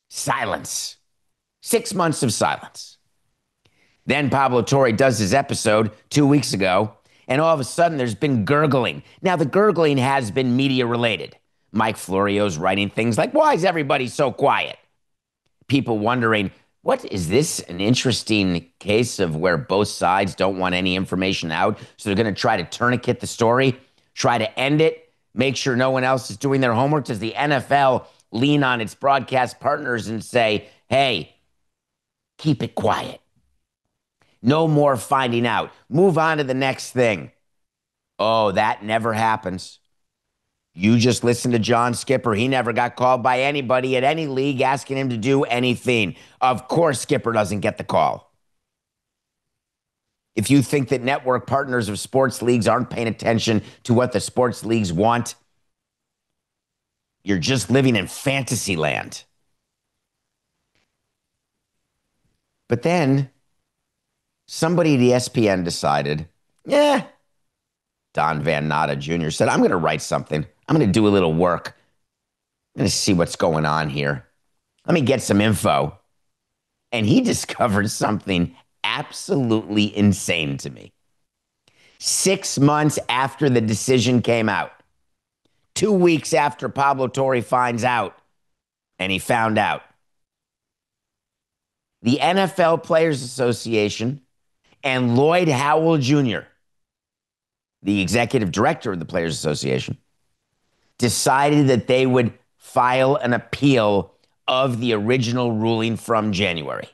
Silence. 6 months of silence. Then Pablo Torre does his episode 2 weeks ago, and all of a sudden there's been gurgling. Now, the gurgling has been media related. Mike Florio's writing things like, why is everybody so quiet? People wondering, what is this an interesting case of where both sides don't want any information out? So they're going to try to tourniquet the story, try to end it, make sure no one else is doing their homework. Does the NFL lean on its broadcast partners and say, hey, keep it quiet? No more finding out. Move on to the next thing. Oh, that never happens. You just listen to John Skipper. He never got called by anybody at any league asking him to do anything. Of course, Skipper doesn't get the call. If you think that network partners of sports leagues aren't paying attention to what the sports leagues want, you're just living in fantasy land. But then somebody at ESPN decided, Don Van Natta Jr. said, I'm going to write something. I'm going to do a little work. I'm going to see what's going on here. Let me get some info. And he discovered something absolutely insane to me. 6 months after the decision came out, 2 weeks after Pablo Torre finds out, and he found out, the NFL Players Association and Lloyd Howell Jr., the executive director of the Players Association, decided that they would file an appeal of the original ruling from January.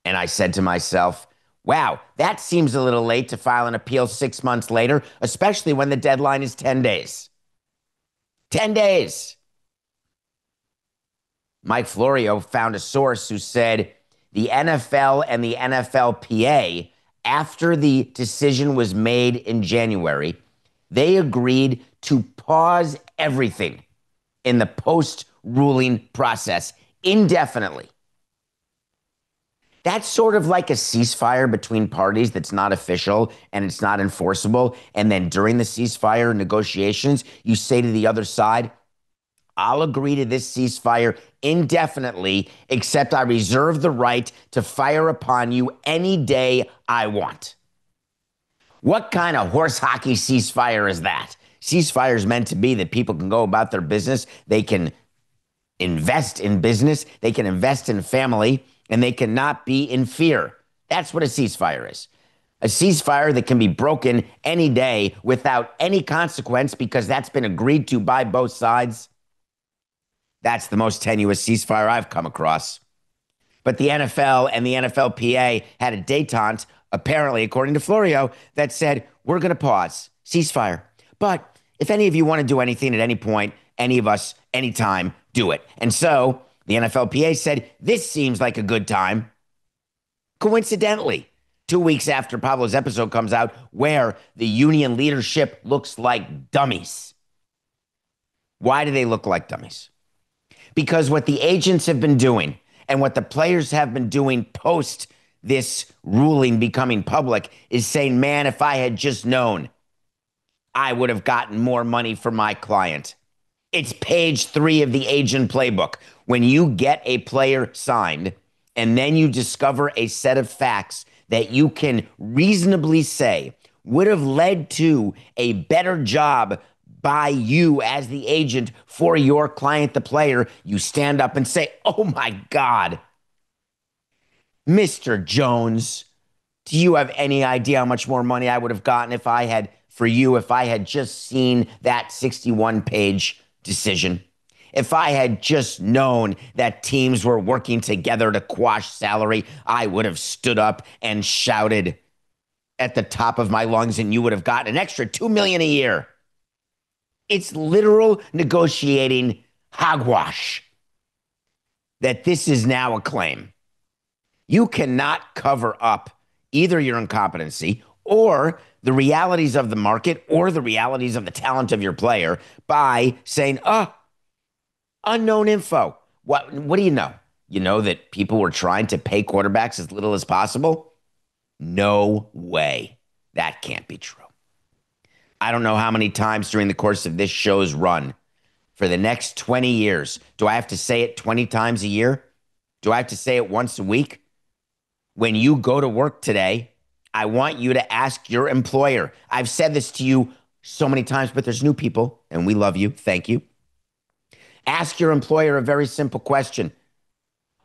And I said to myself, wow, that seems a little late to file an appeal 6 months later, especially when the deadline is 10 days. 10 days. Mike Florio found a source who said the NFL and the NFLPA, after the decision was made in January, they agreed to pause everything in the post-ruling process indefinitely. That's sort of like a ceasefire between parties that's not official and it's not enforceable. And then during the ceasefire negotiations, you say to the other side, I'll agree to this ceasefire indefinitely, except I reserve the right to fire upon you any day I want. What kind of horse hockey ceasefire is that? Ceasefire is meant to be that people can go about their business. They can invest in business. They can invest in family, and they cannot be in fear. That's what a ceasefire is. A ceasefire that can be broken any day without any consequence because that's been agreed to by both sides. That's the most tenuous ceasefire I've come across. But the NFL and the NFLPA had a détente, apparently, according to Florio, that said, we're going to pause, ceasefire. But if any of you want to do anything at any point, any of us, anytime, do it. And so the NFLPA said, this seems like a good time. Coincidentally, 2 weeks after Pablo's episode comes out, where the union leadership looks like dummies. Why do they look like dummies? Because what the agents have been doing and what the players have been doing post this ruling becoming public is saying, man, if I had just known, I would have gotten more money for my client. It's page 3 of the agent playbook. When you get a player signed and then you discover a set of facts that you can reasonably say would have led to a better job by you as the agent for your client, the player, you stand up and say, oh my God, Mr. Jones, do you have any idea how much more money I would have gotten if I had just seen that 61-page decision? If I had just known that teams were working together to quash salary, I would have stood up and shouted at the top of my lungs and you would have gotten an extra $2 million a year. It's literal negotiating hogwash that this is now a claim. You cannot cover up either your incompetency or the realities of the market or the realities of the talent of your player by saying, unknown info. What do you know? You know that people were trying to pay quarterbacks as little as possible? No way. That can't be true. I don't know how many times during the course of this show's run, for the next 20 years. Do I have to say it 20 times a year? Do I have to say it once a week? When you go to work today, I want you to ask your employer. I've said this to you so many times, but there's new people, and we love you. Thank you. Ask your employer a very simple question.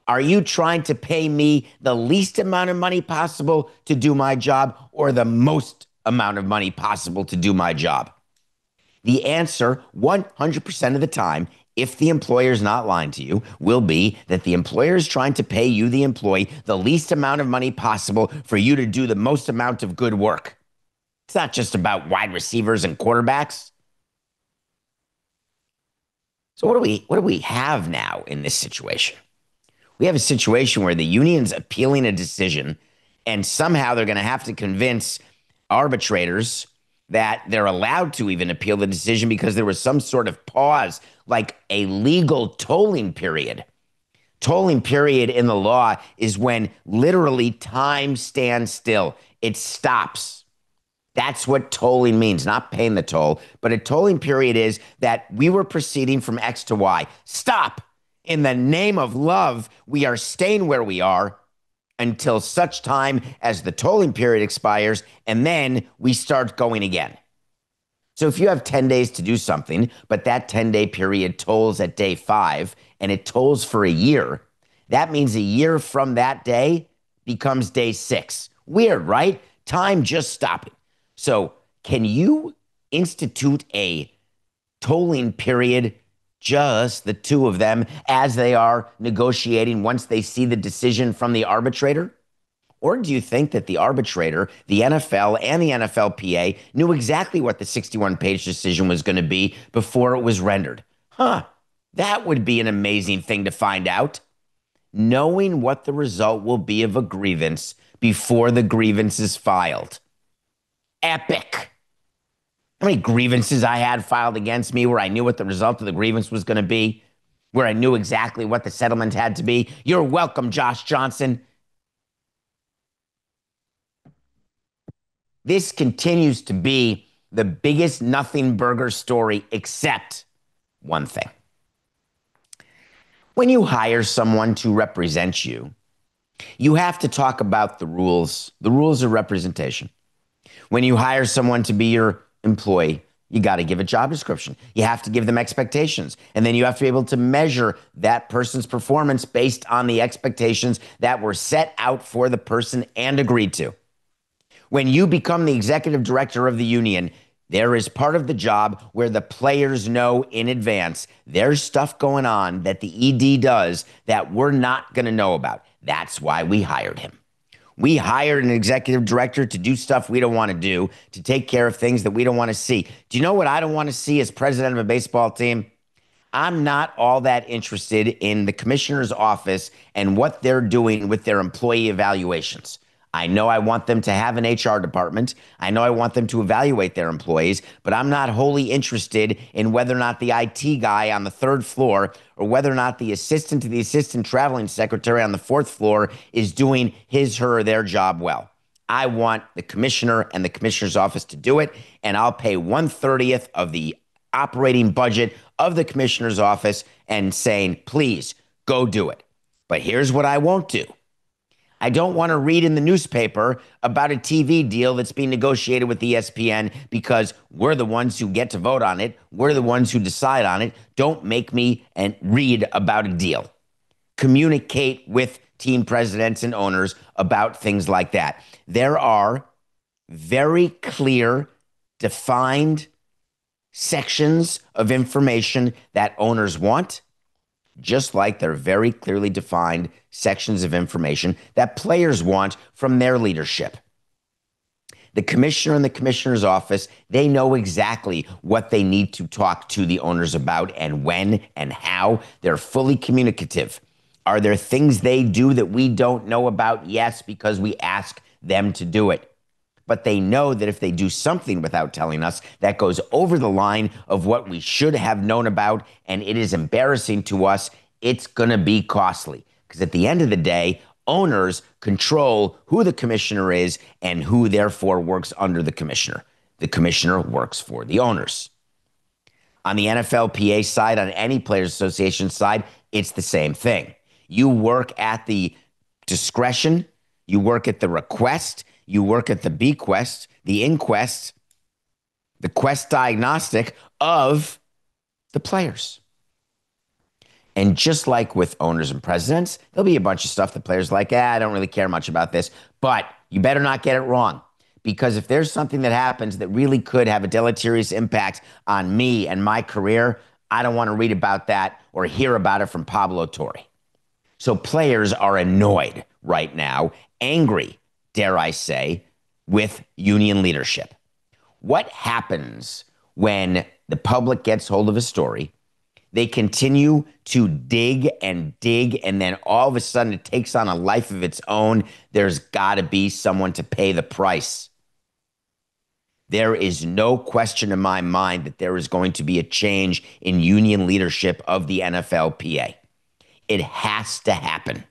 Are you trying to pay me the least amount of money possible to do my job or the most amount of money possible to do my job? The answer 100% of the time, if the employer is not lying to you, will be that the employer is trying to pay you, the employee, the least amount of money possible for you to do the most amount of good work. It's not just about wide receivers and quarterbacks. So what do we have now in this situation? We have a situation where the union's appealing a decision, and somehow they're going to have to convince arbitrators that they're allowed to even appeal the decision because there was some sort of pause, like a legal tolling period. Tolling period in the law is when literally time stands still. It stops. That's what tolling means, not paying the toll. But a tolling period is that we were proceeding from X to Y. Stop. In the name of love, we are staying where we are until such time as the tolling period expires, and then we start going again. So if you have 10 days to do something, but that 10-day period tolls at day 5, and it tolls for a year, that means a year from that day becomes day 6. Weird, right? Time just stopping. So can you institute a tolling period, just the two of them, as they are negotiating once they see the decision from the arbitrator? Or do you think that the arbitrator, the NFL, and the NFLPA knew exactly what the 61-page decision was going to be before it was rendered? That would be an amazing thing to find out. Knowing what the result will be of a grievance before the grievance is filed. Epic. How many grievances I had filed against me where I knew what the result of the grievance was going to be, where I knew exactly what the settlement had to be. You're welcome, Josh Johnson. This continues to be the biggest nothing burger story, except one thing. When you hire someone to represent you, you have to talk about the rules of representation. When you hire someone to be your employee, you got to give a job description. You have to give them expectations. And then you have to be able to measure that person's performance based on the expectations that were set out for the person and agreed to. When you become the executive director of the union, there is part of the job where the players know in advance there's stuff going on that the ED does that we're not going to know about. That's why we hired him. We hired an executive director to do stuff we don't want to do, to take care of things that we don't want to see. Do you know what I don't want to see as president of a baseball team? I'm not all that interested in the commissioner's office and what they're doing with their employee evaluations. I know I want them to have an HR department. I know I want them to evaluate their employees, but I'm not wholly interested in whether or not the IT guy on the 3rd floor or whether or not the assistant to the assistant traveling secretary on the 4th floor is doing his, her, or their job well. I want the commissioner and the commissioner's office to do it, and I'll pay 1/30th of the operating budget of the commissioner's office and saying, please, go do it. But here's what I won't do. I don't want to read in the newspaper about a TV deal that's being negotiated with ESPN because we're the ones who get to vote on it. We're the ones who decide on it. Don't make me and read about a deal. Communicate with team presidents and owners about things like that. There are very clear, defined sections of information that owners want, just like there are very clearly defined sections of information that players want from their leadership. The commissioner and the commissioner's office, they know exactly what they need to talk to the owners about and when and how. They're fully communicative. Are there things they do that we don't know about? Yes, because we ask them to do it. But they know that if they do something without telling us, that goes over the line of what we should have known about, and it is embarrassing to us, it's going to be costly. Because at the end of the day, owners control who the commissioner is and who therefore works under the commissioner. The commissioner works for the owners. On the NFLPA side, on any Players Association side, it's the same thing. You work at the discretion, you work at the request, you work at the bequest, the inquest, the quest diagnostic of the players. And just like with owners and presidents, there'll be a bunch of stuff that players like, I don't really care much about this. But you better not get it wrong. Because if there's something that happens that really could have a deleterious impact on me and my career, I don't want to read about that or hear about it from Pablo Torre. So players are annoyed right now, angry, dare I say, with union leadership. What happens when the public gets hold of a story? They continue to dig, and then all of a sudden it takes on a life of its own. There's got to be someone to pay the price. There is no question in my mind that there is going to be a change in union leadership of the NFLPA. It has to happen.